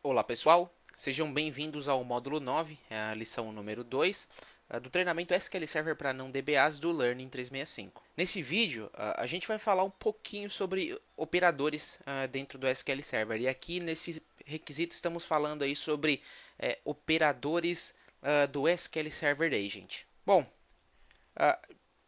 Olá pessoal, sejam bem-vindos ao módulo 9, a lição número 2 do treinamento SQL Server para não DBAs do Learning 365. Nesse vídeo, a gente vai falar um pouquinho sobre operadores dentro do SQL Server. E aqui nesse requisito estamos falando aí sobre operadores do SQL Server Agent. Bom,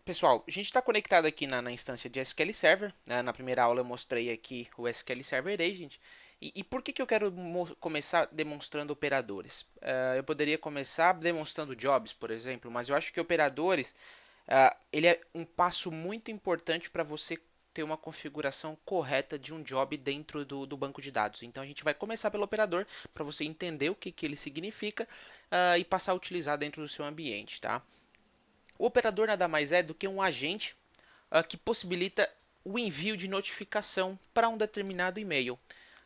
pessoal, a gente está conectado aqui na instância de SQL Server. Na primeira aula eu mostrei aqui o SQL Server Agent. E por que eu quero começar demonstrando operadores? Eu poderia começar demonstrando jobs, por exemplo, mas eu acho que operadores ele é um passo muito importante para você ter uma configuração correta de um job dentro do banco de dados. Então a gente vai começar pelo operador para você entender o que ele significa e passar a utilizar dentro do seu ambiente, tá? O operador nada mais é do que um agente que possibilita o envio de notificação para um determinado e-mail.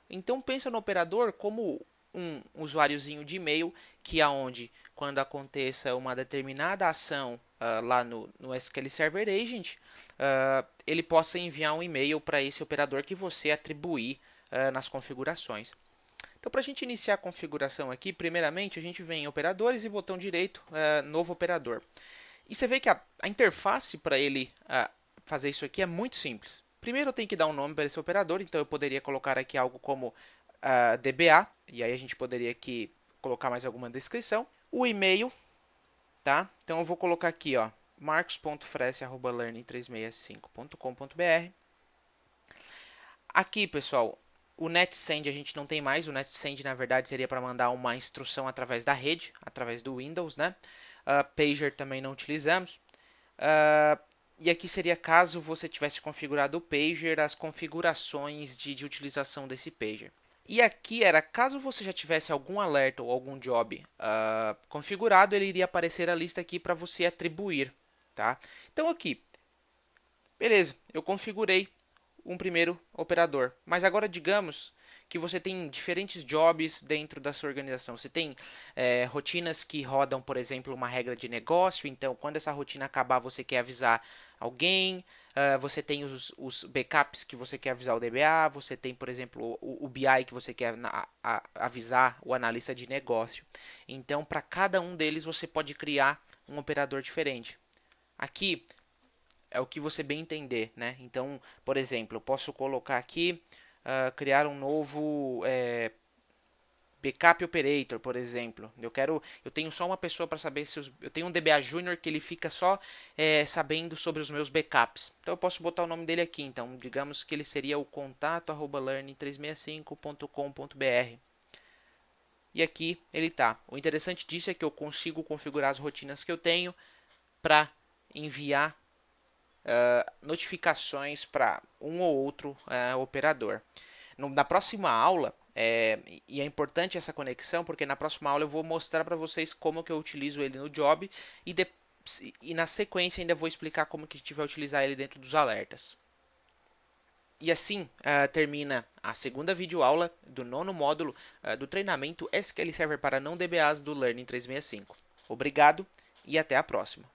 Então pensa no operador como um usuáriozinho de e-mail que aonde quando aconteça uma determinada ação lá no SQL Server Agent, ele possa enviar um e-mail para esse operador que você atribuir nas configurações. Então, para a gente iniciar a configuração aqui, primeiramente a gente vem em operadores e botão direito, novo operador. E você vê que a interface para ele fazer isso aqui é muito simples. Primeiro eu tenho que dar um nome para esse operador, então eu poderia colocar aqui algo como DBA, e aí a gente poderia aqui colocar mais alguma descrição. O e-mail, tá? Então eu vou colocar aqui, ó, marcos.fresse@learning365.com.br. Aqui, pessoal, o netsend a gente não tem mais. O netsend, na verdade, seria para mandar uma instrução através da rede, através do Windows, né? Pager também não utilizamos. E aqui seria caso você tivesse configurado o pager, as configurações de utilização desse pager. E aqui era caso você já tivesse algum alerta ou algum job configurado, ele iria aparecer a lista aqui para você atribuir, tá? Então aqui, beleza, eu configurei um primeiro operador, mas agora digamos que você tem diferentes jobs dentro da sua organização. Você tem rotinas que rodam, por exemplo, uma regra de negócio. Então, quando essa rotina acabar, você quer avisar alguém. Você tem os backups que você quer avisar o DBA. Você tem, por exemplo, o BI que você quer avisar o analista de negócio. Então, para cada um deles, você pode criar um operador diferente. Aqui é o que você bem entender, né? Então, por exemplo, eu posso colocar aqui criar um novo backup operator, por exemplo. Eu tenho só uma pessoa para saber se eu tenho um DBA Júnior que ele fica só sabendo sobre os meus backups. Então eu posso botar o nome dele aqui. Então, digamos que ele seria o contato@learning365.com.br. E aqui ele está. O interessante disso é que eu consigo configurar as rotinas que eu tenho para enviar notificações para um ou outro operador. Na próxima aula, e é importante essa conexão, porque na próxima aula eu vou mostrar para vocês como que eu utilizo ele no job e na sequência ainda vou explicar como que a gente vai utilizar ele dentro dos alertas. E assim termina a segunda videoaula do nono módulo do treinamento SQL Server para não DBAs do Learning 365. Obrigado e até a próxima.